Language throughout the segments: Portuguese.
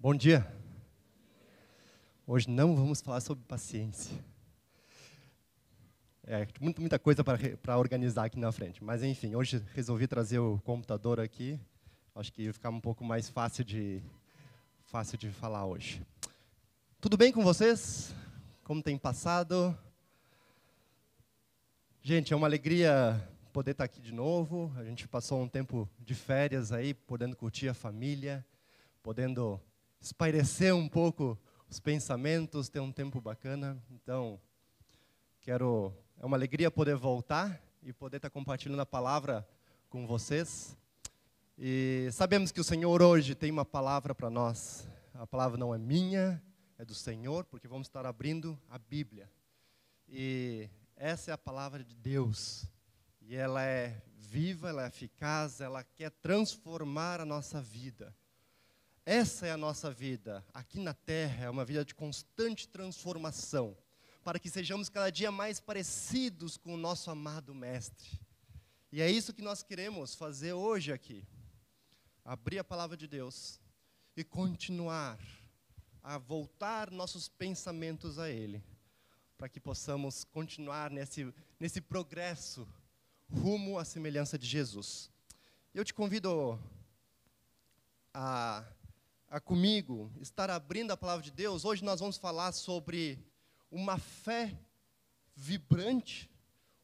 Bom dia. Hoje não vamos falar sobre paciência. Muita coisa para organizar aqui na frente. Mas, enfim, hoje resolvi trazer o computador aqui. Acho que ia ficar um pouco mais fácil de falar hoje. Tudo bem com vocês? Como tem passado? Gente, é uma alegria poder estar aqui de novo. A gente passou um tempo de férias aí, podendo curtir a família, podendo espairecer um pouco os pensamentos, ter um tempo bacana. Então, é uma alegria poder voltar e poder estar compartilhando a palavra com vocês. E sabemos que o Senhor hoje tem uma palavra para nós. A palavra não é minha, é do Senhor, porque vamos estar abrindo a Bíblia. E essa é a palavra de Deus. E ela é viva, ela é eficaz, ela quer transformar a nossa vida. Essa é a nossa vida aqui na terra, é uma vida de constante transformação, para que sejamos cada dia mais parecidos com o nosso amado Mestre. E é isso que nós queremos fazer hoje aqui. Abrir a palavra de Deus e continuar a voltar nossos pensamentos a Ele, para que possamos continuar nesse progresso rumo à semelhança de Jesus. Eu te convido a comigo estar abrindo a palavra de Deus. Hoje nós vamos falar sobre uma fé vibrante,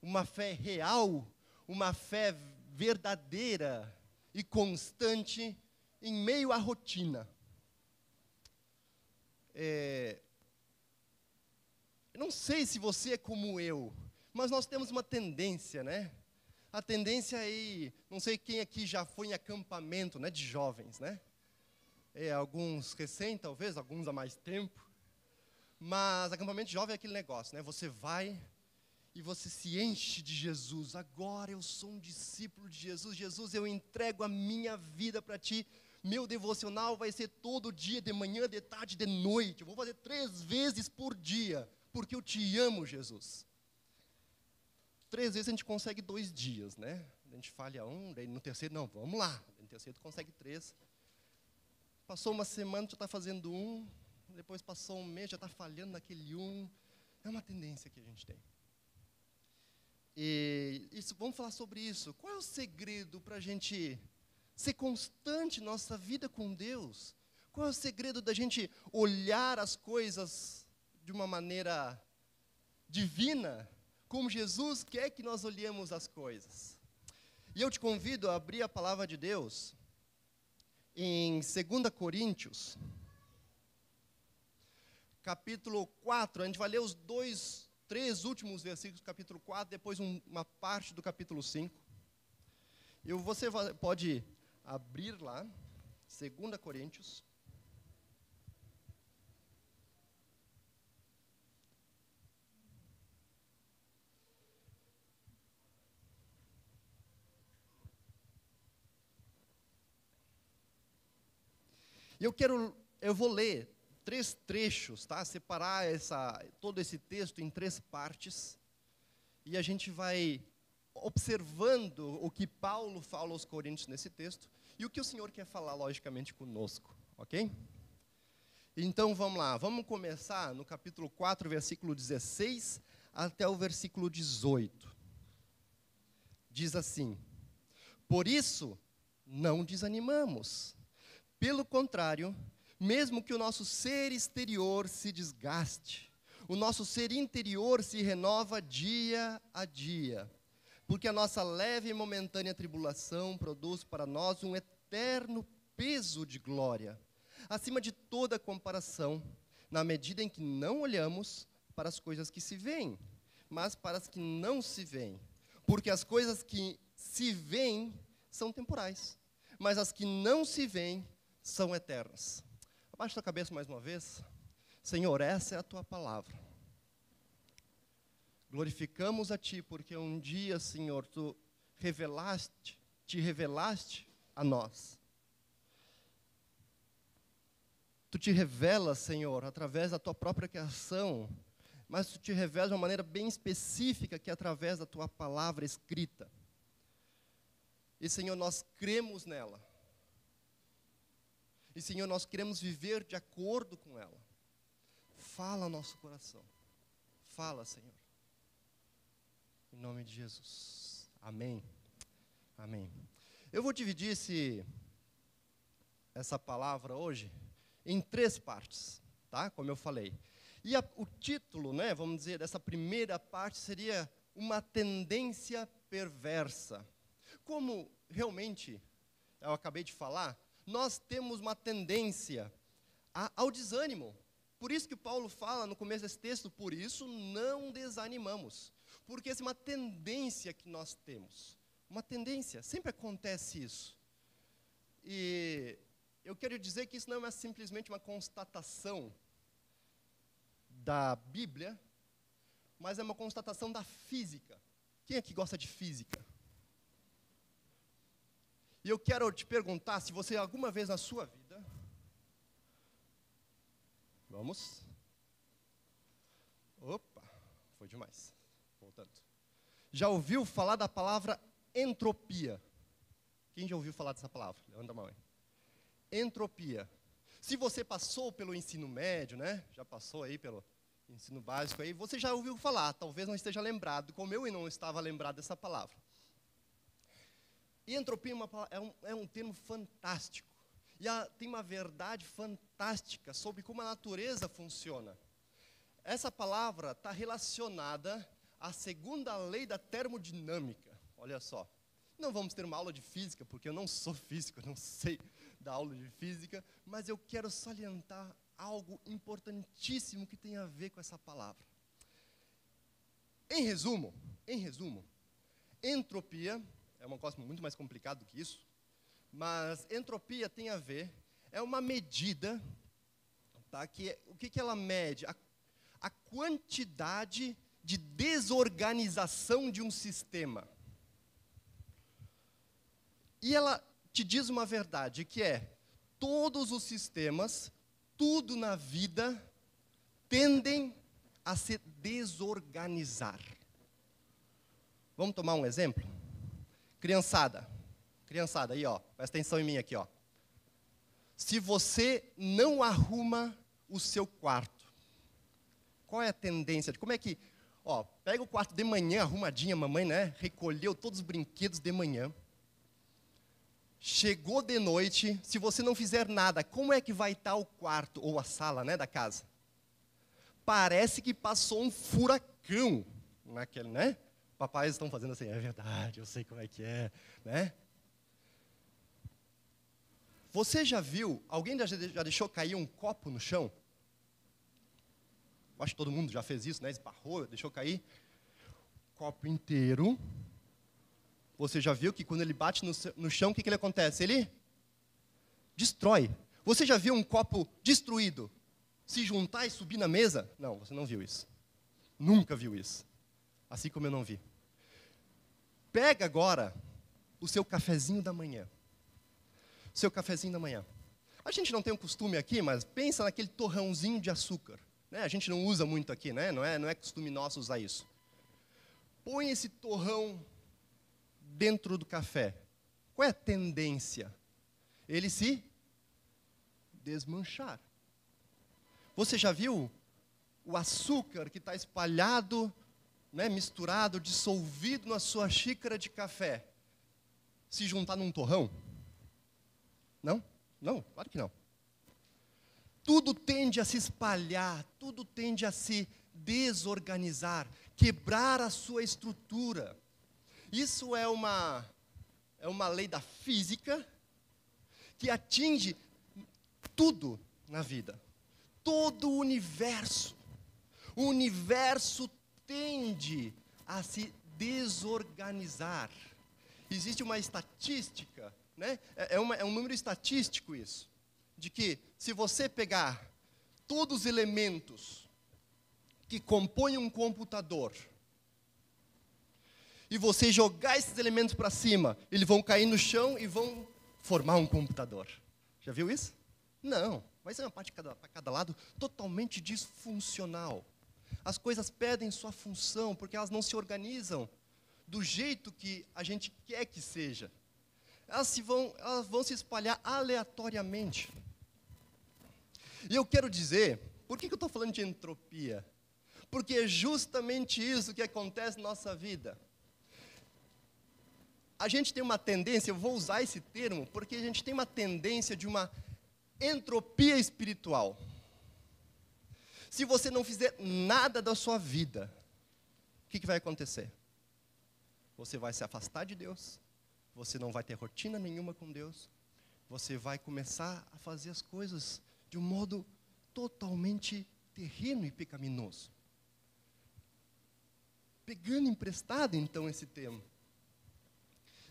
uma fé real, uma fé verdadeira e constante em meio à rotina. Eu não sei se você é como eu, mas nós temos uma tendência, né? A tendência aí, não sei quem aqui já foi em acampamento, né, de jovens, né? Alguns recém, talvez, alguns há mais tempo. Mas acampamento de jovem é aquele negócio, né? Você vai e você se enche de Jesus. Agora eu sou um discípulo de Jesus. Jesus, eu entrego a minha vida para Ti. Meu devocional vai ser todo dia, de manhã, de tarde, de noite. Eu vou fazer 3 vezes por dia, porque eu Te amo, Jesus. 3 vezes a gente consegue 2 dias, né? A gente falha um, daí no terceiro, não, vamos lá. No terceiro tu consegue 3. Passou uma semana, já está fazendo 1. Depois passou um mês, já está falhando naquele 1. É uma tendência que a gente tem. E vamos falar sobre isso. Qual é o segredo para a gente ser constante na nossa vida com Deus? Qual é o segredo da gente olhar as coisas de uma maneira divina, como Jesus quer que nós olhemos as coisas? E eu te convido a abrir a palavra de Deus em 2 Coríntios, capítulo 4, a gente vai ler os 3 últimos versículos do capítulo 4, depois uma parte do capítulo 5. E você pode abrir lá, 2 Coríntios. Eu vou ler 3 trechos, tá? Separar todo esse texto em 3 partes. E a gente vai observando o que Paulo fala aos Coríntios nesse texto e o que o Senhor quer falar, logicamente, conosco, ok? Então, vamos lá. Vamos começar no capítulo 4, versículo 16 até o versículo 18. Diz assim: Por isso, não desanimamos. Pelo contrário, mesmo que o nosso ser exterior se desgaste, o nosso ser interior se renova dia a dia, porque a nossa leve e momentânea tribulação produz para nós um eterno peso de glória, acima de toda comparação, na medida em que não olhamos para as coisas que se veem, mas para as que não se veem, porque as coisas que se veem são temporais, mas as que não se veem são eternas. Abaixa a cabeça mais uma vez. Senhor, essa é a Tua palavra. Glorificamos a Ti, porque um dia, Senhor, Tu te revelaste a nós. Tu te revelas, Senhor, através da Tua própria criação, mas Tu te revelas de uma maneira bem específica, que é através da Tua palavra escrita. E, Senhor, nós cremos nela. E, Senhor, nós queremos viver de acordo com ela. Fala ao nosso coração. Fala, Senhor. Em nome de Jesus. Amém. Amém. Eu vou dividir essa palavra hoje em 3 partes, tá? Como eu falei. E o título, né, vamos dizer, dessa primeira parte seria uma tendência perversa. Como realmente eu acabei de falar, nós temos uma tendência ao desânimo. Por isso que Paulo fala no começo desse texto, por isso não desanimamos. Porque essa é uma tendência que nós temos. Uma tendência, sempre acontece isso. E eu quero dizer que isso não é simplesmente uma constatação da Bíblia, mas é uma constatação da física. Quem aqui gosta de física? E eu quero te perguntar se você alguma vez na sua vida... Vamos. Opa, foi demais. Voltando. Já ouviu falar da palavra entropia? Quem já ouviu falar dessa palavra? Levanta a mão aí. Entropia. Se você passou pelo ensino médio, né? Já passou aí pelo ensino básico aí, você já ouviu falar, talvez não esteja lembrado, como eu não estava lembrado dessa palavra. E entropia é um termo fantástico. E tem uma verdade fantástica sobre como a natureza funciona. Essa palavra está relacionada à segunda lei da termodinâmica. Olha só. Não vamos ter uma aula de física, porque eu não sou físico, eu não sei da aula de física, mas eu quero salientar algo importantíssimo que tem a ver com essa palavra. Em resumo, entropia é uma coisa muito mais complicada do que isso, mas entropia tem a ver, é uma medida, tá, o que ela mede? A quantidade de desorganização de um sistema. E ela te diz uma verdade, que é, todos os sistemas, tudo na vida, tendem a se desorganizar. Vamos tomar um exemplo? Criançada aí, ó, presta atenção em mim aqui, ó. Se você não arruma o seu quarto, qual é a tendência? Como é que, ó, pega o quarto de manhã, arrumadinha, mamãe, né, recolheu todos os brinquedos de manhã, chegou de noite, se você não fizer nada, como é que vai estar o quarto, ou a sala, né, da casa? Parece que passou um furacão naquele, né? Papais estão fazendo assim, é verdade, eu sei como é que é, né? Você já viu, alguém já deixou cair um copo no chão? Eu acho que todo mundo já fez isso, né? Esbarrou, deixou cair. Copo inteiro. Você já viu que quando ele bate no chão, o que ele acontece? Ele destrói. Você já viu um copo destruído se juntar e subir na mesa? Não, você não viu isso. Nunca viu isso. Assim como eu não vi. Pega agora o seu cafezinho da manhã. Seu cafezinho da manhã. A gente não tem um costume aqui, mas pensa naquele torrãozinho de açúcar. Né? A gente não usa muito aqui, né? Não é costume nosso usar isso. Põe esse torrão dentro do café. Qual é a tendência? Ele se desmanchar. Você já viu o açúcar que está espalhado, né, misturado, dissolvido na sua xícara de café, se juntar num torrão? Não? Não, claro que não. Tudo tende a se espalhar, tudo tende a se desorganizar, quebrar a sua estrutura. Isso é uma lei da física que atinge tudo na vida. Todo o universo. O universo tende a se desorganizar. Existe uma estatística, né? É um número estatístico isso, de que se você pegar todos os elementos que compõem um computador e você jogar esses elementos para cima, eles vão cair no chão e vão formar um computador. Já viu isso? Não, vai ser uma parte para cada lado totalmente disfuncional. As coisas perdem sua função porque elas não se organizam do jeito que a gente quer que seja. Elas vão se espalhar aleatoriamente. E eu quero dizer, por que eu estou falando de entropia? Porque é justamente isso que acontece na nossa vida. A gente tem uma tendência, eu vou usar esse termo, porque a gente tem uma tendência de uma entropia espiritual. Se você não fizer nada da sua vida, o que vai acontecer? Você vai se afastar de Deus, você não vai ter rotina nenhuma com Deus, você vai começar a fazer as coisas de um modo totalmente terreno e pecaminoso. Pegando emprestado, então, esse termo.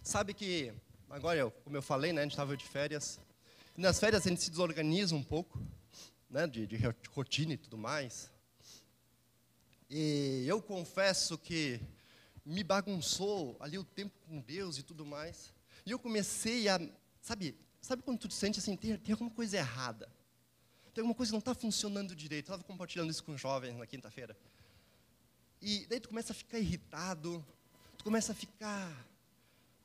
Sabe que, agora, como eu falei, né, a gente estava de férias. Nas férias a gente se desorganiza um pouco, né, de rotina e tudo mais. E eu confesso que me bagunçou ali o tempo com Deus e tudo mais. E eu comecei a, sabe quando tu te sente assim, tem alguma coisa errada. Tem alguma coisa que não está funcionando direito. Eu estava compartilhando isso com jovens na quinta-feira. E daí tu começa a ficar irritado, tu começa a ficar,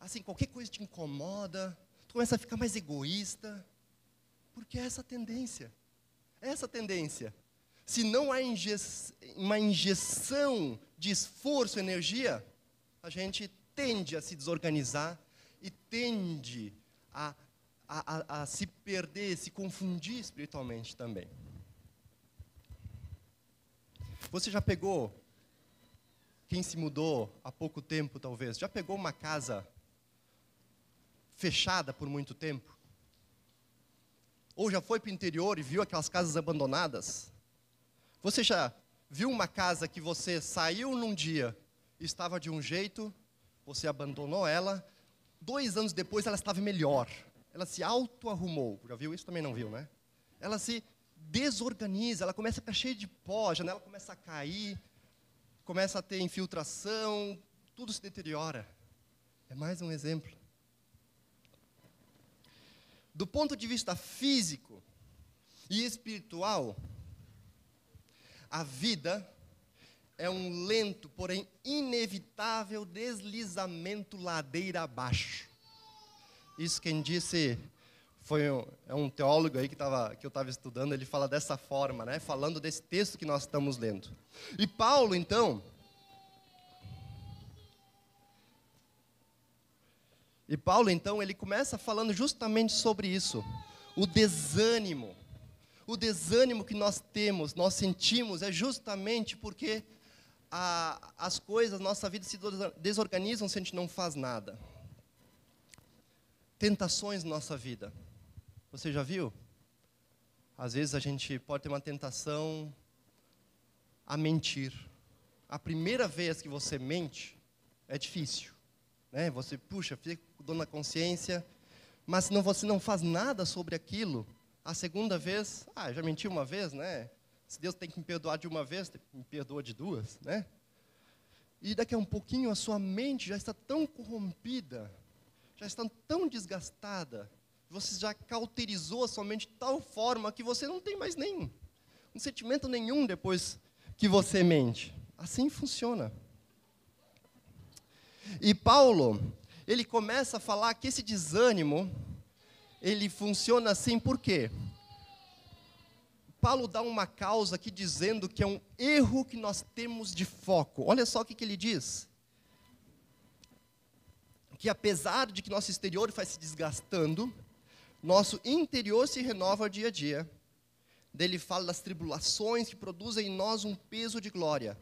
assim, qualquer coisa te incomoda, tu começa a ficar mais egoísta, porque é essa tendência. É essa tendência. Se não há uma injeção de esforço e energia, a gente tende a se desorganizar e tende a se perder, se confundir espiritualmente também. Você já pegou, quem se mudou há pouco tempo talvez, já pegou uma casa fechada por muito tempo? Ou já foi para o interior e viu aquelas casas abandonadas? Você já viu uma casa que você saiu num dia e estava de um jeito, você abandonou ela, 2 anos depois ela estava melhor. Ela se auto-arrumou. Já viu isso? Também não viu, né? Ela se desorganiza, ela começa a ficar cheia de pó, a janela começa a cair, começa a ter infiltração, tudo se deteriora. É mais um exemplo. Do ponto de vista físico e espiritual, a vida é um lento, porém inevitável deslizamento ladeira abaixo. Isso quem disse é um teólogo aí que eu estava estudando, ele fala dessa forma, né? Falando desse texto que nós estamos lendo. E Paulo, então, ele começa falando justamente sobre isso. O desânimo que nós temos, nós sentimos, é justamente porque as coisas, nossa vida se desorganizam se a gente não faz nada. Tentações na nossa vida. Você já viu? Às vezes a gente pode ter uma tentação a mentir. A primeira vez que você mente, é difícil. Né? Você, fica com dor na consciência, mas se você não faz nada sobre aquilo, a segunda vez, já menti uma vez, né? Se Deus tem que me perdoar de uma vez, me perdoa de 2, né? E daqui a um pouquinho a sua mente já está tão corrompida, já está tão desgastada, você já cauterizou a sua mente de tal forma que você não tem mais um sentimento nenhum depois que você mente. Assim funciona. E Paulo, ele começa a falar que esse desânimo, ele funciona assim por quê? Paulo dá uma causa aqui dizendo que é um erro que nós temos de foco. Olha só o que ele diz. Que apesar de que nosso exterior vai se desgastando, nosso interior se renova dia a dia. Daí ele fala das tribulações que produzem em nós um peso de glória.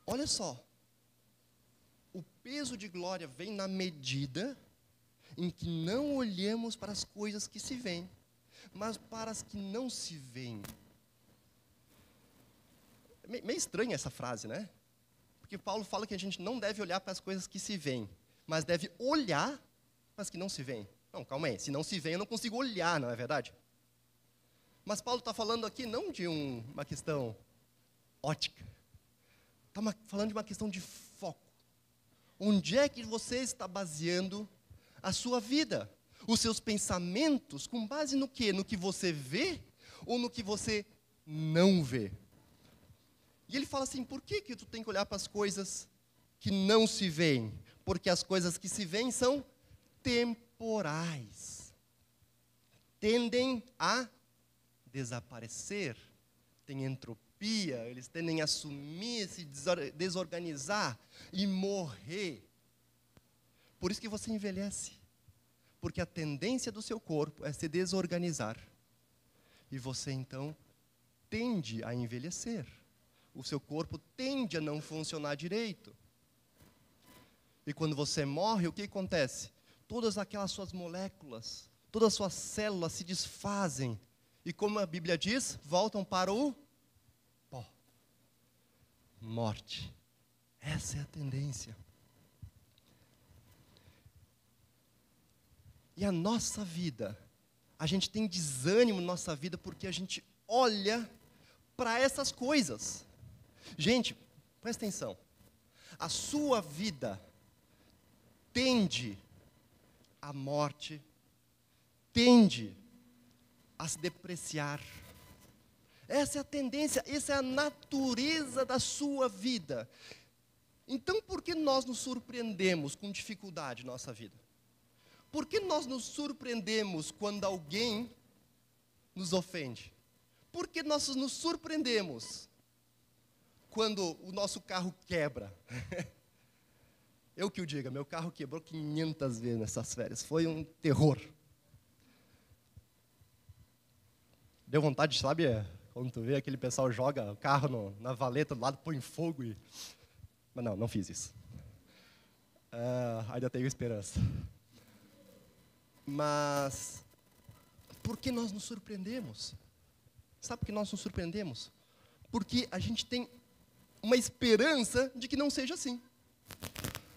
Olha só. O peso de glória vem na medida em que não olhemos para as coisas que se veem, mas para as que não se veem. Meio estranha essa frase, né? Porque Paulo fala que a gente não deve olhar para as coisas que se veem, mas deve olhar para as que não se veem. Não, calma aí, se não se veem eu não consigo olhar, não é verdade? Mas Paulo está falando aqui não de uma questão ótica, está falando de uma questão de foco. Onde é que você está baseando a sua vida? Os seus pensamentos, com base no quê? No que você vê ou no que você não vê? E ele fala assim, por que tu tem que olhar para as coisas que não se veem? Porque as coisas que se veem são temporais. Tendem a desaparecer, têm entropia, eles tendem a sumir, se desorganizar e morrer. Por isso que você envelhece. Porque a tendência do seu corpo é se desorganizar. E você, então, tende a envelhecer. O seu corpo tende a não funcionar direito. E quando você morre, o que acontece? Todas aquelas suas moléculas, todas as suas células se desfazem. E como a Bíblia diz, voltam para o pó. Morte. Essa é a tendência. E a nossa vida, a gente tem desânimo na nossa vida porque a gente olha para essas coisas. Gente, presta atenção. A sua vida tende à morte, tende a se depreciar. Essa é a tendência, essa é a natureza da sua vida. Então, por que nós nos surpreendemos com dificuldade em nossa vida? Por que nós nos surpreendemos quando alguém nos ofende? Por que nós nos surpreendemos quando o nosso carro quebra? Eu que o diga, meu carro quebrou 500 vezes nessas férias. Foi um terror. Deu vontade, sabe, quando tu vê aquele pessoal joga o carro na valeta do lado, põe fogo e... Mas não fiz isso. Ainda tenho esperança. Mas, por que nós nos surpreendemos? Sabe por que nós nos surpreendemos? Porque a gente tem uma esperança de que não seja assim.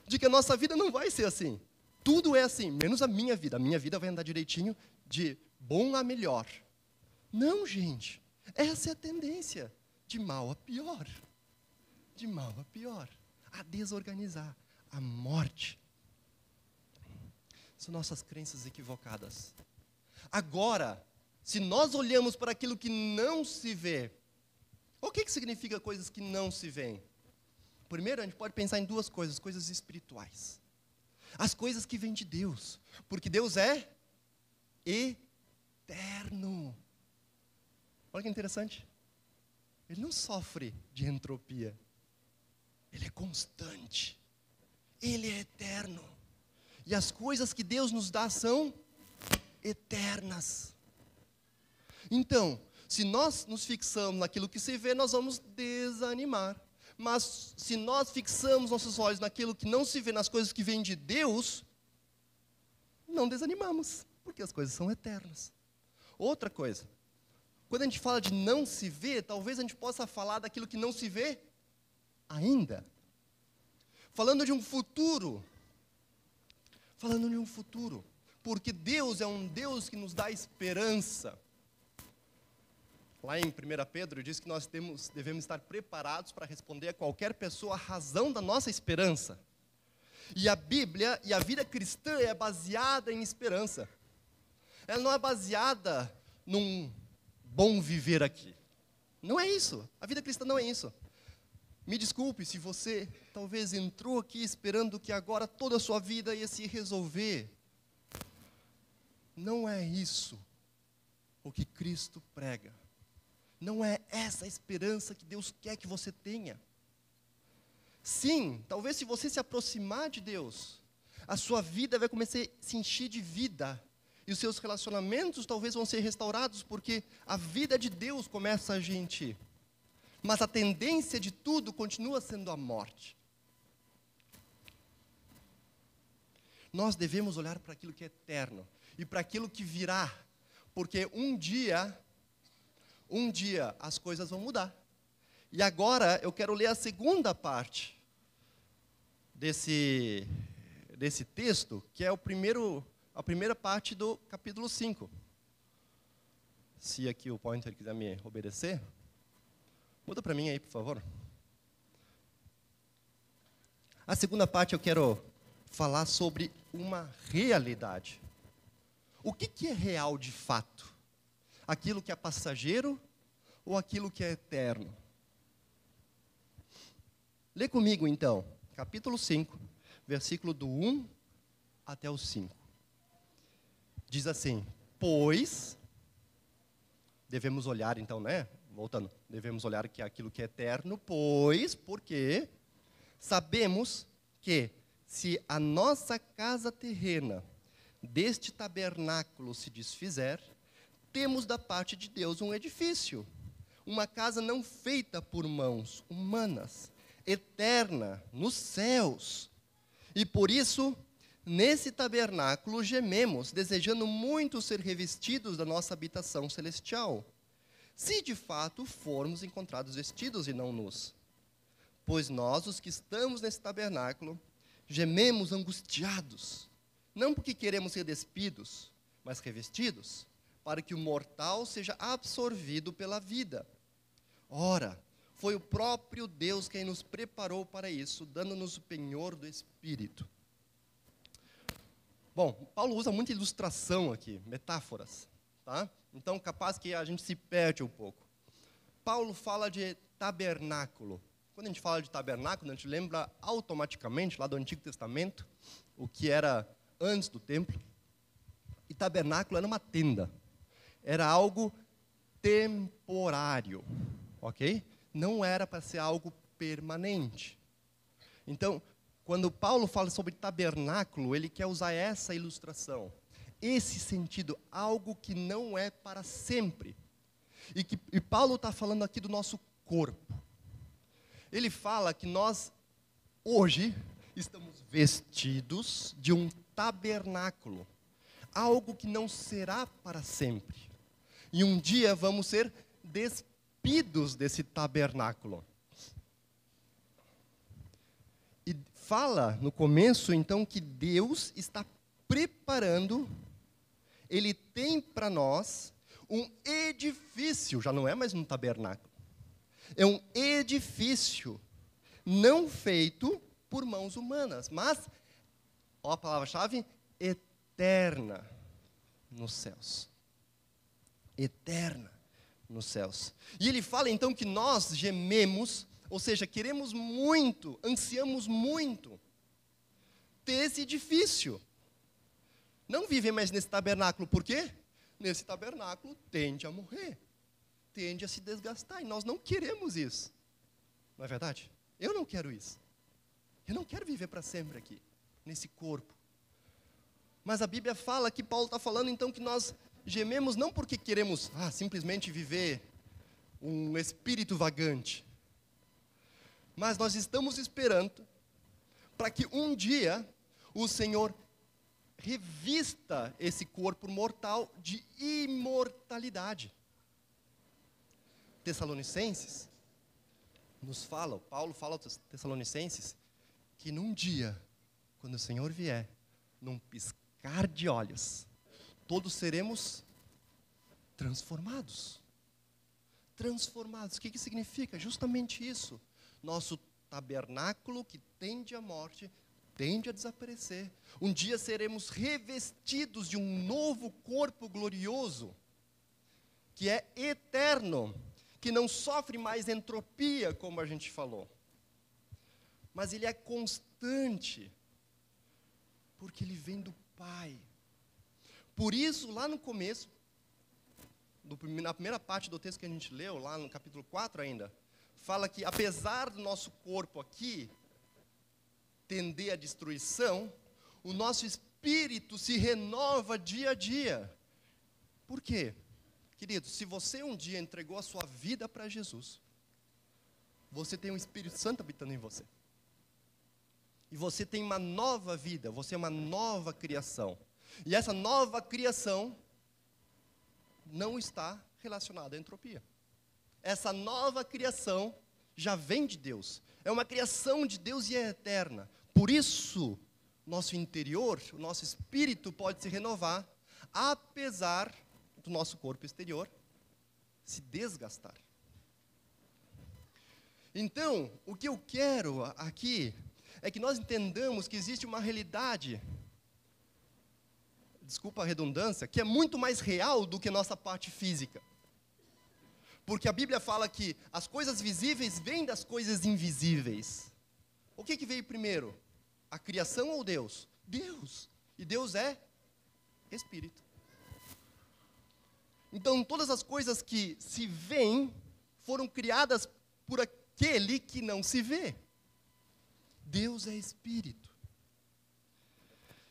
De que a nossa vida não vai ser assim. Tudo é assim, menos a minha vida. A minha vida vai andar direitinho, de bom a melhor. Não, gente. Essa é a tendência. De mal a pior. De mal a pior. A desorganizar. A morte. São nossas crenças equivocadas. Agora, se nós olhamos para aquilo que não se vê, o que significa coisas que não se veem? Primeiro, a gente pode pensar em duas coisas, coisas espirituais. As coisas que vêm de Deus, porque Deus é eterno. Olha que interessante. Ele não sofre de entropia. Ele é constante. Ele é eterno. E as coisas que Deus nos dá são eternas. Então, se nós nos fixamos naquilo que se vê, nós vamos desanimar. Mas se nós fixamos nossos olhos naquilo que não se vê, nas coisas que vêm de Deus, não desanimamos, porque as coisas são eternas. Outra coisa, quando a gente fala de não se vê, talvez a gente possa falar daquilo que não se vê ainda. Falando de um futuro. Falando de um futuro. Porque Deus é um Deus que nos dá esperança. Lá em 1 Pedro diz que nós devemos estar preparados para responder a qualquer pessoa a razão da nossa esperança. E a Bíblia e a vida cristã é baseada em esperança. Ela não é baseada num bom viver aqui. Não é isso. A vida cristã não é isso. Me desculpe se você talvez entrou aqui esperando que agora toda a sua vida ia se resolver. Não é isso o que Cristo prega. Não é essa a esperança que Deus quer que você tenha. Sim, talvez se você se aproximar de Deus, a sua vida vai começar a se encher de vida. E os seus relacionamentos talvez vão ser restaurados, porque a vida de Deus começa a gente. Mas a tendência de tudo continua sendo a morte. Nós devemos olhar para aquilo que é eterno e para aquilo que virá, porque um dia as coisas vão mudar. E agora eu quero ler a segunda parte desse texto, que é a primeira parte do capítulo 5. Se aqui o pointer quiser me obedecer. Muda para mim aí, por favor. A segunda parte eu quero falar sobre uma realidade. O que é real de fato? Aquilo que é passageiro ou aquilo que é eterno? Lê comigo então, capítulo 5, versículo do 1 até o 5. Diz assim: pois devemos olhar, então, voltando, devemos olhar que aquilo que é eterno, pois, porque sabemos que se a nossa casa terrena deste tabernáculo se desfizer, temos da parte de Deus um edifício, uma casa não feita por mãos humanas, eterna, nos céus. E por isso, nesse tabernáculo gememos, desejando muito ser revestidos da nossa habitação celestial, se de fato formos encontrados vestidos e não nus. Pois nós, os que estamos nesse tabernáculo, gememos angustiados, não porque queremos ser despidos, mas revestidos, para que o mortal seja absorvido pela vida. Ora, foi o próprio Deus quem nos preparou para isso, dando-nos o penhor do Espírito. Bom, Paulo usa muita ilustração aqui, metáforas, tá? Então, capaz que a gente se perde um pouco. Paulo fala de tabernáculo. Quando a gente fala de tabernáculo, a gente lembra automaticamente, lá do Antigo Testamento, o que era antes do templo. E tabernáculo era uma tenda. Era algo temporário, ok? Não era para ser algo permanente. Então, quando Paulo fala sobre tabernáculo, ele quer usar essa ilustração, esse sentido, algo que não é para sempre. E Paulo está falando aqui do nosso corpo. Ele fala que nós, hoje, estamos vestidos de um tabernáculo, algo que não será para sempre. E um dia vamos ser despidos desse tabernáculo. E fala no começo, então, que Deus está preparando, Ele tem para nós um edifício, já não é mais um tabernáculo. É um edifício não feito por mãos humanas, mas, ó, a palavra-chave, eterna nos céus. Eterna nos céus. E ele fala então que nós gememos, ou seja, queremos muito, ansiamos muito ter esse edifício. Não viver mais nesse tabernáculo, por quê? Nesse tabernáculo tende a morrer, tende a se desgastar, e nós não queremos isso. Não é verdade? Eu não quero isso. Eu não quero viver para sempre aqui, nesse corpo. Mas a Bíblia fala, que Paulo está falando então que nós gememos não porque queremos simplesmente viver um espírito vagante, mas nós estamos esperando para que um dia o Senhor revista esse corpo mortal de imortalidade. Tessalonicenses nos fala, Paulo fala aos Tessalonicenses, que num dia, quando o Senhor vier, num piscar de olhos, todos seremos transformados. Transformados. O que significa? Justamente isso. Nosso tabernáculo que tende à morte, tende a desaparecer. Um dia seremos revestidos de um novo corpo glorioso, que é eterno, que não sofre mais entropia, como a gente falou. Mas ele é constante, porque ele vem do Pai. Por isso, lá no começo, na primeira parte do texto que a gente leu, lá no capítulo 4 ainda, fala que apesar do nosso corpo aqui tender à destruição, o nosso espírito se renova dia a dia. Por quê? Querido, se você um dia entregou a sua vida para Jesus, você tem um Espírito Santo habitando em você. E você tem uma nova vida, você é uma nova criação. E essa nova criação não está relacionada à entropia. Essa nova criação já vem de Deus. É uma criação de Deus e é eterna. Por isso, nosso interior, o nosso espírito pode se renovar, apesar do nosso corpo exterior se desgastar. Então, o que eu quero aqui é que nós entendamos que existe uma realidade, desculpa a redundância, que é muito mais real do que nossa parte física. Porque a Bíblia fala que as coisas visíveis vêm das coisas invisíveis. O que veio primeiro? A criação ou Deus? Deus. E Deus é Espírito. Então, todas as coisas que se veem foram criadas por aquele que não se vê. Deus é Espírito.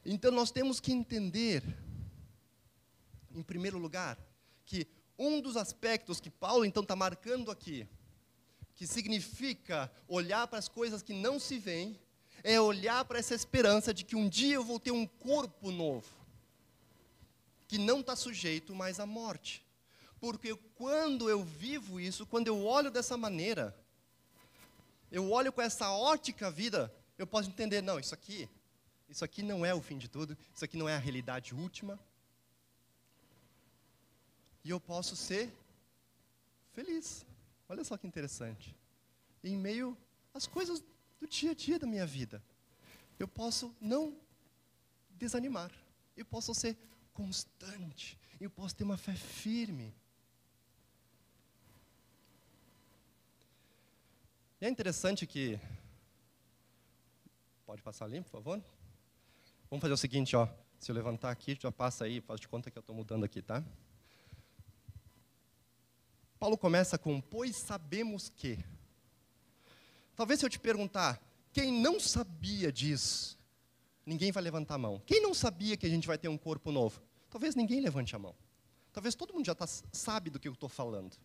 Então, nós temos que entender, em primeiro lugar, que um dos aspectos que Paulo, então, está marcando aqui, que significa olhar para as coisas que não se veem, é olhar para essa esperança de que um dia eu vou ter um corpo novo, que não está sujeito mais à morte. Porque quando eu vivo isso, quando eu olho dessa maneira, eu olho com essa ótica vida, eu posso entender, não, isso aqui não é o fim de tudo, isso aqui não é a realidade última. E eu posso ser feliz. Olha só que interessante. Em meio às coisas do dia a dia da minha vida, eu posso não desanimar. Eu posso ser constante. Eu posso ter uma fé firme. E é interessante que... Pode passar ali, por favor? Vamos fazer o seguinte, ó. Se eu levantar aqui, já passa aí, faz de conta que eu estou mudando aqui, tá? Paulo começa com, pois sabemos que. Talvez se eu te perguntar, quem não sabia disso, ninguém vai levantar a mão. Quem não sabia que a gente vai ter um corpo novo? Talvez ninguém levante a mão. Talvez todo mundo já sabe do que eu estou falando.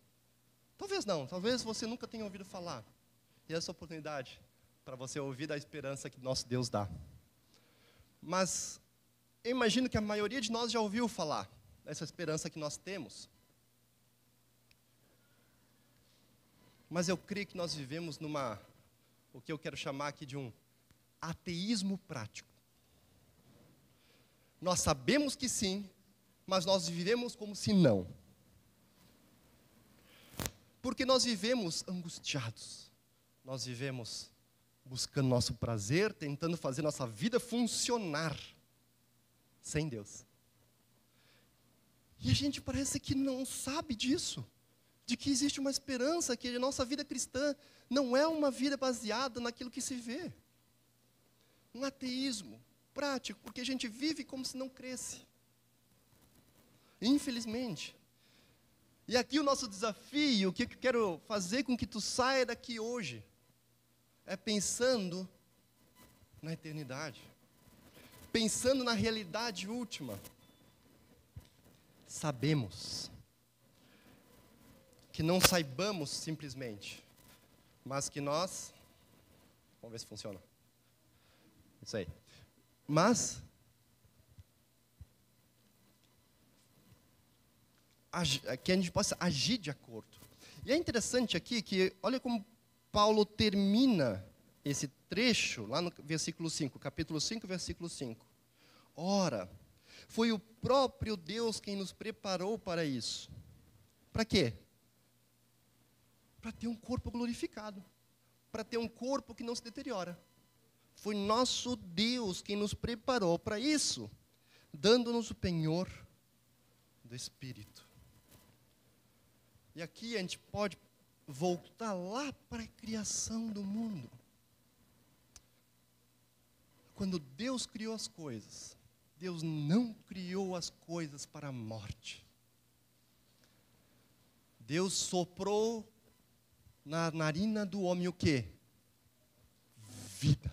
Talvez não, talvez você nunca tenha ouvido falar. E essa oportunidade para você ouvir da esperança que nosso Deus dá. Mas eu imagino que a maioria de nós já ouviu falar dessa esperança que nós temos. Mas eu creio que nós vivemos o que eu quero chamar aqui de um ateísmo prático. Nós sabemos que sim, mas nós vivemos como se não. Porque nós vivemos angustiados. Nós vivemos buscando nosso prazer, tentando fazer nossa vida funcionar sem Deus. E a gente parece que não sabe disso. De que existe uma esperança, que a nossa vida cristã não é uma vida baseada naquilo que se vê. Um ateísmo prático, porque a gente vive como se não cresce. Infelizmente. E aqui o nosso desafio, o que eu quero fazer com que tu saia daqui hoje, é pensando na eternidade. Pensando na realidade última. Sabemos que não saibamos simplesmente, mas que nós... Vamos ver se funciona. Isso aí. Mas... que a gente possa agir de acordo. E é interessante aqui que, olha como Paulo termina esse trecho, lá no versículo 5, capítulo 5, versículo 5. Ora, foi o próprio Deus quem nos preparou para isso. Para quê? Para ter um corpo glorificado. Para ter um corpo que não se deteriora. Foi nosso Deus quem nos preparou para isso, dando-nos o penhor do Espírito. E aqui a gente pode voltar lá para a criação do mundo. Quando Deus criou as coisas, Deus não criou as coisas para a morte. Deus soprou na narina do homem o quê? Vida.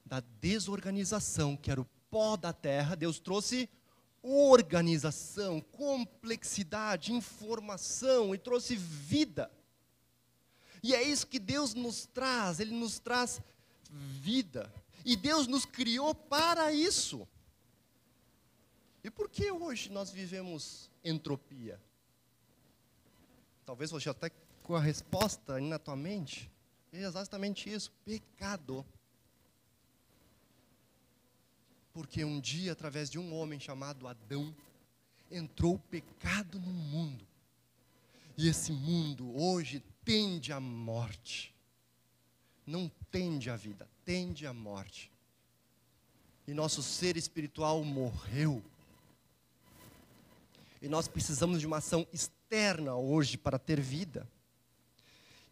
Da desorganização, que era o pó da terra, Deus trouxe organização, complexidade, informação, e trouxe vida. E é isso que Deus nos traz, Ele nos traz vida. E Deus nos criou para isso. E por que hoje nós vivemos entropia? Talvez você até com a resposta aí na tua mente. É exatamente isso, pecado. Porque um dia, através de um homem chamado Adão, entrou o pecado no mundo. E esse mundo hoje tende à morte. Não tende à vida, tende à morte. E nosso ser espiritual morreu. E nós precisamos de uma ação externa hoje para ter vida.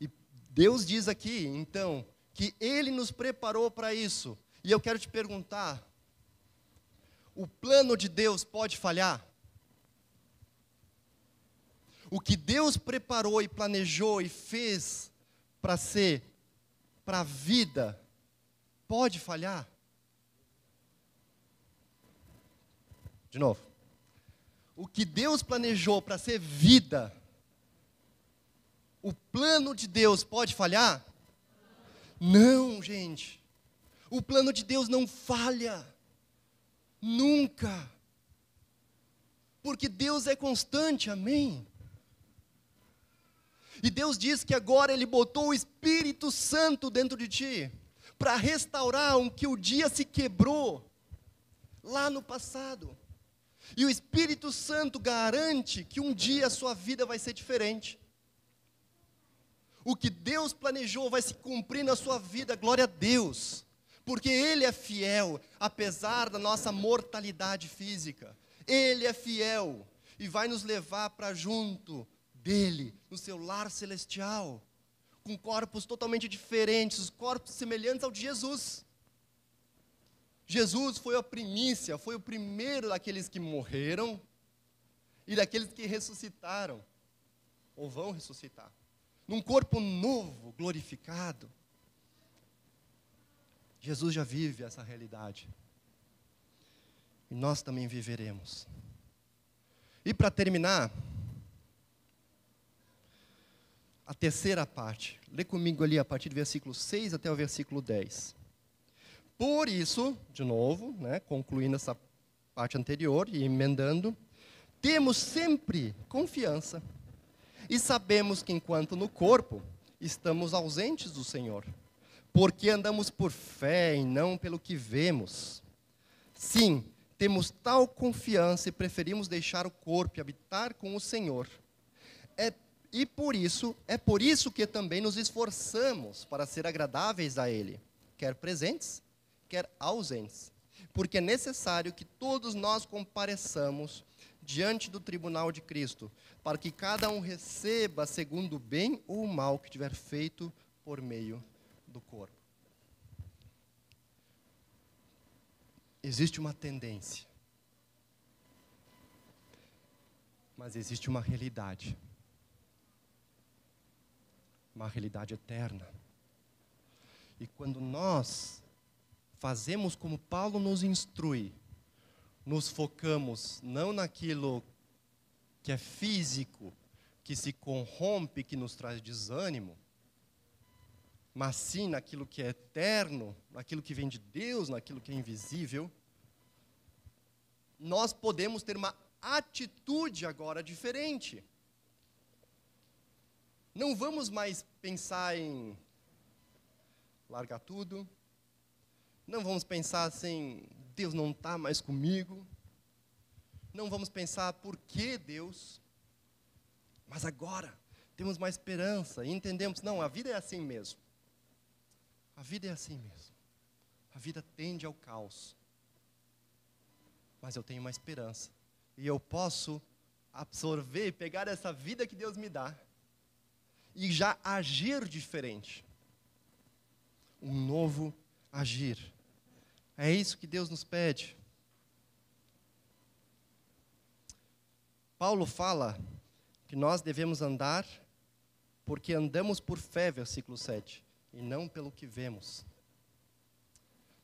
E Deus diz aqui, então, que Ele nos preparou para isso. E eu quero te perguntar, o plano de Deus pode falhar? O que Deus preparou e planejou e fez para ser para a vida, pode falhar? De novo. O que Deus planejou para ser vida, o plano de Deus pode falhar? Não, gente. O plano de Deus não falha. Nunca. Porque Deus é constante, amém? E Deus diz que agora Ele botou o Espírito Santo dentro de ti, para restaurar o que o dia se quebrou, lá no passado. E o Espírito Santo garante que um dia a sua vida vai ser diferente. O que Deus planejou vai se cumprir na sua vida, glória a Deus. Porque Ele é fiel, apesar da nossa mortalidade física. Ele é fiel e vai nos levar para junto dEle, no seu lar celestial, com corpos totalmente diferentes, corpos semelhantes ao de Jesus. Jesus foi a primícia, foi o primeiro daqueles que morreram e daqueles que ressuscitaram, ou vão ressuscitar, num corpo novo, glorificado. Jesus já vive essa realidade. E nós também viveremos. E para terminar, a terceira parte. Lê comigo ali a partir do versículo 6 até o versículo 10. Por isso, de novo, concluindo essa parte anterior e emendando, temos sempre confiança e sabemos que enquanto no corpo estamos ausentes do Senhor, porque andamos por fé e não pelo que vemos. Sim, temos tal confiança e preferimos deixar o corpo e habitar com o Senhor. É por isso que também nos esforçamos para ser agradáveis a Ele, quer presentes, quer ausentes, porque é necessário que todos nós compareçamos diante do tribunal de Cristo, para que cada um receba segundo o bem ou o mal que tiver feito por meio do corpo. Existe uma tendência, mas existe uma realidade eterna. E quando nós fazemos como Paulo nos instrui, nos focamos não naquilo que é físico, que se corrompe, que nos traz desânimo, mas sim naquilo que é eterno, naquilo que vem de Deus, naquilo que é invisível, nós podemos ter uma atitude agora diferente. Não vamos mais pensar em largar tudo. Não vamos pensar assim, Deus não está mais comigo. Não vamos pensar, por que Deus? Mas agora, temos uma esperança e entendemos, não, a vida é assim mesmo. A vida é assim mesmo. A vida tende ao caos. Mas eu tenho uma esperança. E eu posso absorver, pegar essa vida que Deus me dá e já agir diferente. Um novo agir. É isso que Deus nos pede. Paulo fala que nós devemos andar porque andamos por fé, versículo 7, e não pelo que vemos.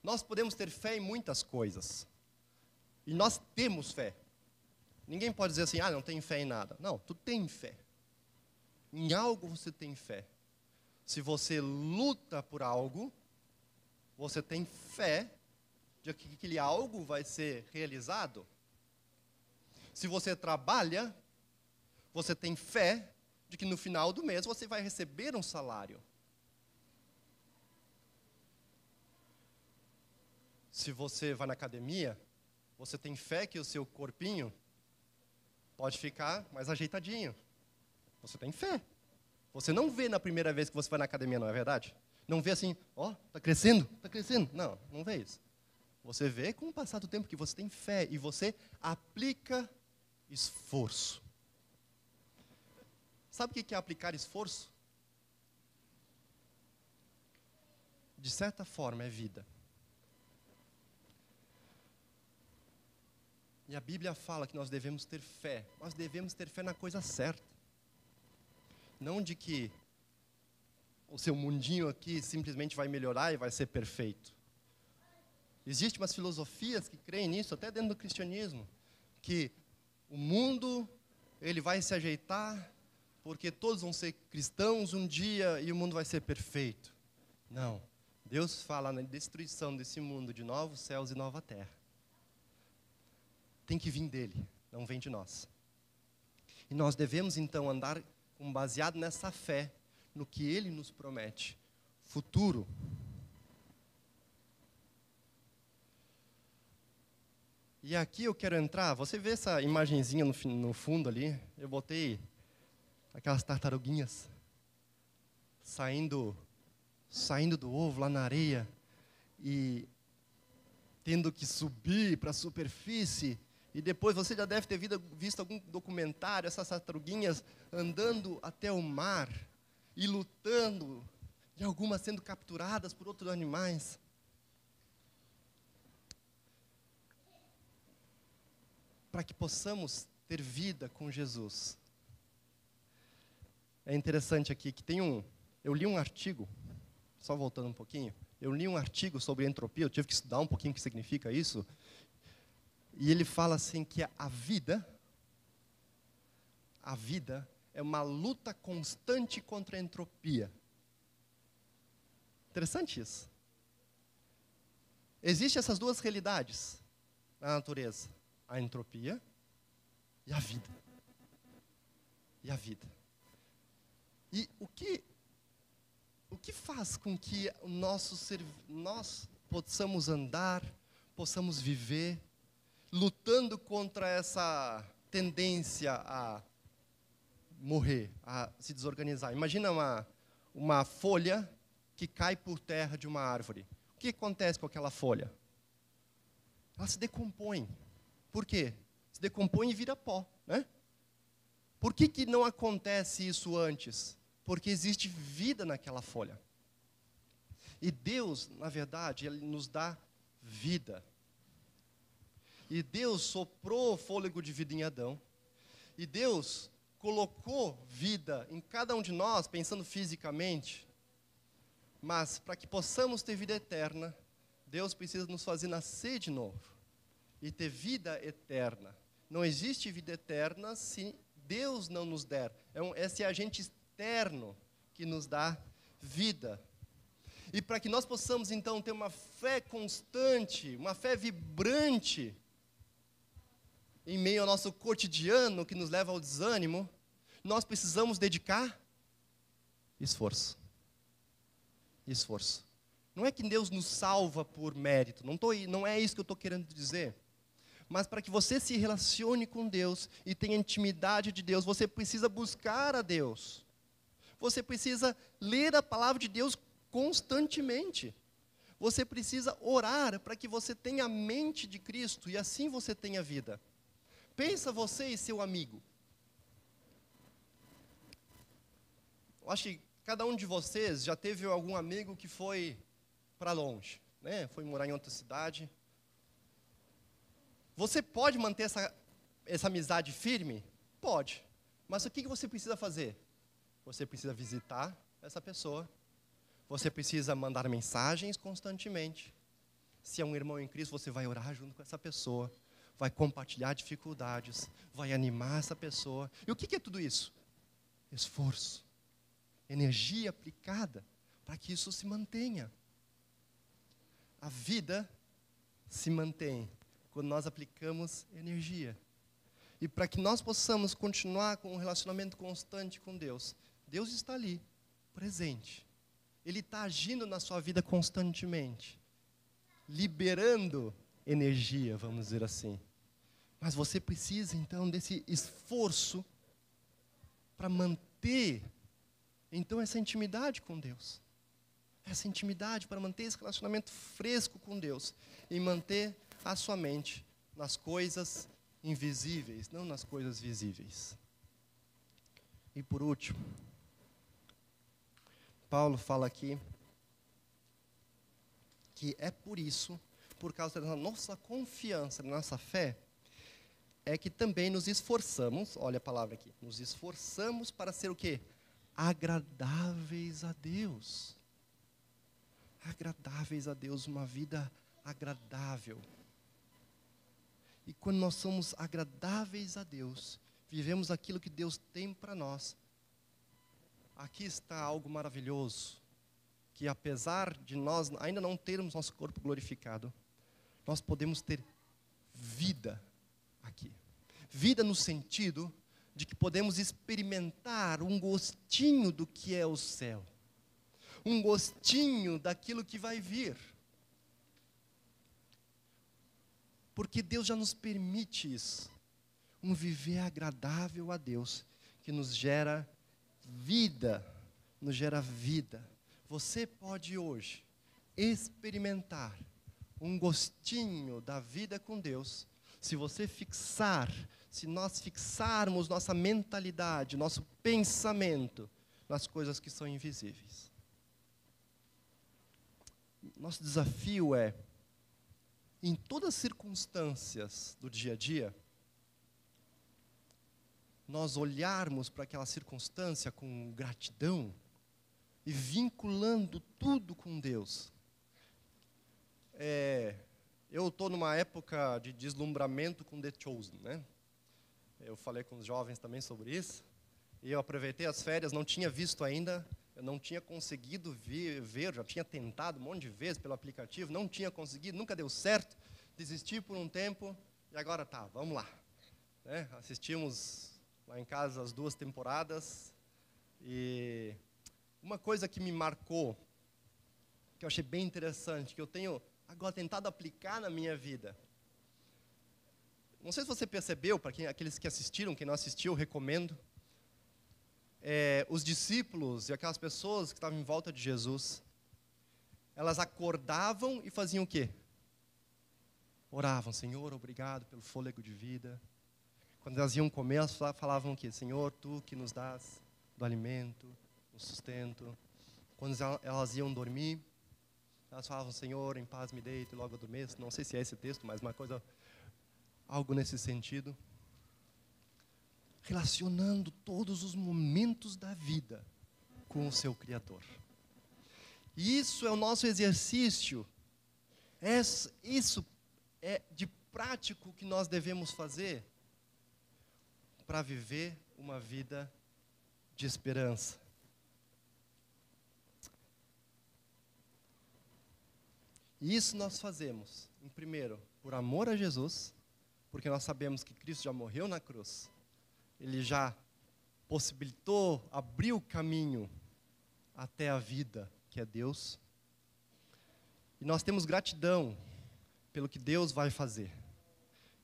Nós podemos ter fé em muitas coisas. E nós temos fé. Ninguém pode dizer assim, não tenho fé em nada. Não, tu tem fé. Em algo você tem fé. Se você luta por algo, você tem fé de que aquele algo vai ser realizado. Se você trabalha, você tem fé de que no final do mês você vai receber um salário. Se você vai na academia, você tem fé que o seu corpinho pode ficar mais ajeitadinho. Você tem fé. Você não vê na primeira vez que você vai na academia, não é verdade? Não vê assim, está crescendo, está crescendo. Não, não vê isso. Você vê com o passar do tempo que você tem fé e você aplica esforço. Sabe o que é aplicar esforço? De certa forma, é vida. E a Bíblia fala que nós devemos ter fé. Nós devemos ter fé na coisa certa. Não de que o seu mundinho aqui simplesmente vai melhorar e vai ser perfeito. Existem umas filosofias que creem nisso, até dentro do cristianismo, que o mundo ele vai se ajeitar porque todos vão ser cristãos um dia e o mundo vai ser perfeito. Não. Deus fala na destruição desse mundo de novos céus e nova terra. Tem que vir dele, não vem de nós. E nós devemos então andar baseado nessa fé, no que ele nos promete. Futuro. E aqui eu quero entrar, você vê essa imagenzinha no fundo ali? Eu botei aquelas tartaruguinhas saindo do ovo lá na areia e tendo que subir para a superfície. E depois você já deve ter visto algum documentário, essas tartaruguinhas andando até o mar e lutando, e algumas sendo capturadas por outros animais. Para que possamos ter vida com Jesus. É interessante aqui que eu li um artigo, só voltando um pouquinho, eu li um artigo sobre entropia, eu tive que estudar um pouquinho o que significa isso, e ele fala assim que a vida é uma luta constante contra a entropia. Interessante isso. Existem essas duas realidades na natureza. A entropia e a vida. E a vida. E o que faz com que nós possamos andar, possamos viver, lutando contra essa tendência a morrer, a se desorganizar? Imagina uma folha que cai por terra de uma árvore. O que acontece com aquela folha? Ela se decompõe. Por quê? Se decompõe e vira pó, né? Por que não acontece isso antes? Porque existe vida naquela folha. E Deus, na verdade, Ele nos dá vida. E Deus soprou o fôlego de vida em Adão. E Deus colocou vida em cada um de nós, pensando fisicamente. Mas, para que possamos ter vida eterna, Deus precisa nos fazer nascer de novo. E ter vida eterna. Não existe vida eterna se Deus não nos der. Esse agente externo que nos dá vida. E para que nós possamos, então, ter uma fé constante, uma fé vibrante, em meio ao nosso cotidiano, que nos leva ao desânimo, nós precisamos dedicar esforço. Esforço. Não é que Deus nos salva por mérito, não é isso que eu estou querendo dizer. Mas para que você se relacione com Deus e tenha intimidade de Deus, você precisa buscar a Deus. Você precisa ler a palavra de Deus constantemente. Você precisa orar para que você tenha a mente de Cristo e assim você tenha vida. Pensa você e seu amigo. Eu acho que cada um de vocês já teve algum amigo que foi para longe, né? Foi morar em outra cidade. Você pode manter essa amizade firme? Pode. Mas o que você precisa fazer? Você precisa visitar essa pessoa. Você precisa mandar mensagens constantemente. Se é um irmão em Cristo, você vai orar junto com essa pessoa. Vai compartilhar dificuldades. Vai animar essa pessoa. E o que é tudo isso? Esforço. Energia aplicada para que isso se mantenha. A vida se mantém quando nós aplicamos energia. E para que nós possamos continuar com um relacionamento constante com Deus, Deus está ali, presente. Ele está agindo na sua vida constantemente, liberando energia, vamos dizer assim. Mas você precisa, então, desse esforço para manter, então, essa intimidade com Deus. Essa intimidade para manter esse relacionamento fresco com Deus e manter a sua mente nas coisas invisíveis, não nas coisas visíveis. E por último, Paulo fala aqui que é por isso, por causa da nossa confiança, da nossa fé, é que também nos esforçamos, olha a palavra aqui, nos esforçamos para ser o quê? agradáveis a Deus. Agradáveis a Deus, uma vida agradável. E quando nós somos agradáveis a Deus, vivemos aquilo que Deus tem para nós, aqui está algo maravilhoso, que apesar de nós ainda não termos nosso corpo glorificado, nós podemos ter vida aqui. Vida no sentido de que podemos experimentar um gostinho do que é o céu. Um gostinho daquilo que vai vir. Porque Deus já nos permite isso. Um viver agradável a Deus, que nos gera vida. Nos gera vida. Você pode hoje experimentar um gostinho da vida com Deus, se nós fixarmos nossa mentalidade, nosso pensamento nas coisas que são invisíveis. Nosso desafio é, em todas as circunstâncias do dia a dia, nós olharmos para aquela circunstância com gratidão e vinculando tudo com Deus. Eu estou numa época de deslumbramento com The Chosen, né? Eu falei com os jovens também sobre isso. E eu aproveitei as férias, não tinha visto ainda, eu não tinha conseguido ver, já tinha tentado um monte de vezes pelo aplicativo, não tinha conseguido, nunca deu certo, desisti por um tempo, e agora tá, vamos lá. Né? Assistimos lá em casa as 2 temporadas, e uma coisa que me marcou, que eu achei bem interessante, que eu tenho agora tentado aplicar na minha vida. Não sei se você percebeu, para aqueles que assistiram, quem não assistiu, eu recomendo. Os discípulos e aquelas pessoas que estavam em volta de Jesus, elas acordavam e faziam o quê? Oravam, Senhor, obrigado pelo fôlego de vida. Quando elas iam comer, elas falavam o quê? Senhor, Tu que nos dás do alimento, o sustento. Quando elas iam dormir, elas falavam, Senhor, em paz me deito e logo adormeço. Não sei se é esse texto, mas uma coisa, algo nesse sentido. Relacionando todos os momentos da vida com o seu Criador. E isso é o nosso exercício. Isso é de prático que nós devemos fazer para viver uma vida de esperança. E isso nós fazemos, em primeiro, por amor a Jesus, porque nós sabemos que Cristo já morreu na cruz. Ele já possibilitou, abriu o caminho até a vida, que é Deus. E nós temos gratidão pelo que Deus vai fazer.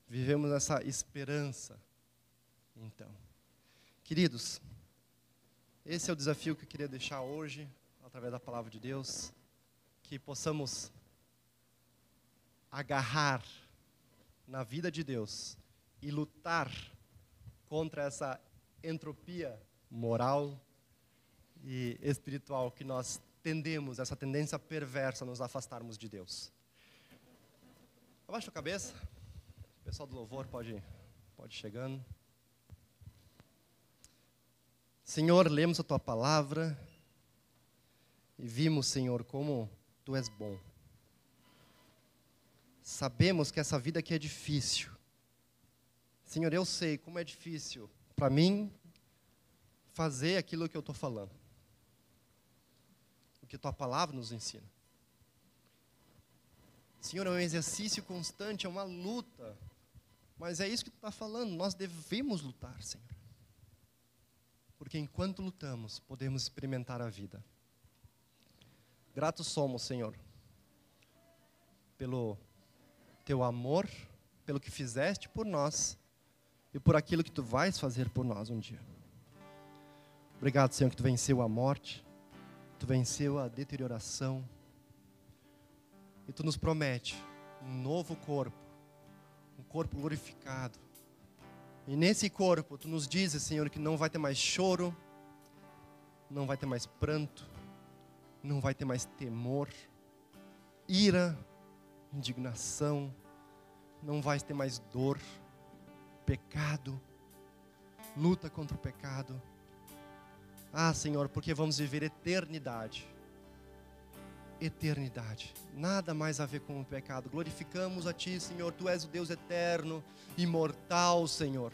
Vivemos essa esperança. Então, queridos, esse é o desafio que eu queria deixar hoje, através da palavra de Deus, que possamos agarrar na vida de Deus e lutar contra essa entropia moral e espiritual que nós tendemos, essa tendência perversa a nos afastarmos de Deus. Abaixa a cabeça. O pessoal do louvor pode chegando. Senhor, lemos a Tua palavra e vimos, Senhor, como Tu és bom. Sabemos que essa vida aqui é difícil. Senhor, eu sei como é difícil para mim fazer aquilo que eu estou falando. O que Tua palavra nos ensina. Senhor, é um exercício constante, é uma luta. Mas é isso que Tu está falando, nós devemos lutar, Senhor. Porque enquanto lutamos, podemos experimentar a vida. Gratos somos, Senhor, pelo Teu amor, pelo que fizeste por nós e por aquilo que Tu vais fazer por nós um dia. Obrigado, Senhor, que Tu venceu a morte, Tu venceu a deterioração e Tu nos promete um novo corpo, um corpo glorificado. E nesse corpo, Tu nos dizes, Senhor, que não vai ter mais choro, não vai ter mais pranto, não vai ter mais temor, ira, indignação, não vai ter mais dor, pecado, luta contra o pecado. Ah, Senhor, porque vamos viver eternidade. Eternidade. Nada mais a ver com o pecado. Glorificamos a Ti, Senhor. Tu és o Deus eterno, imortal, Senhor.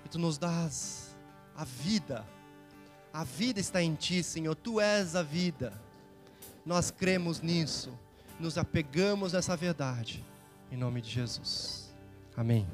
E Tu nos dás a vida. A vida está em Ti, Senhor. Tu és a vida. Nós cremos nisso. Nos apegamos nessa verdade. Em nome de Jesus. Amém.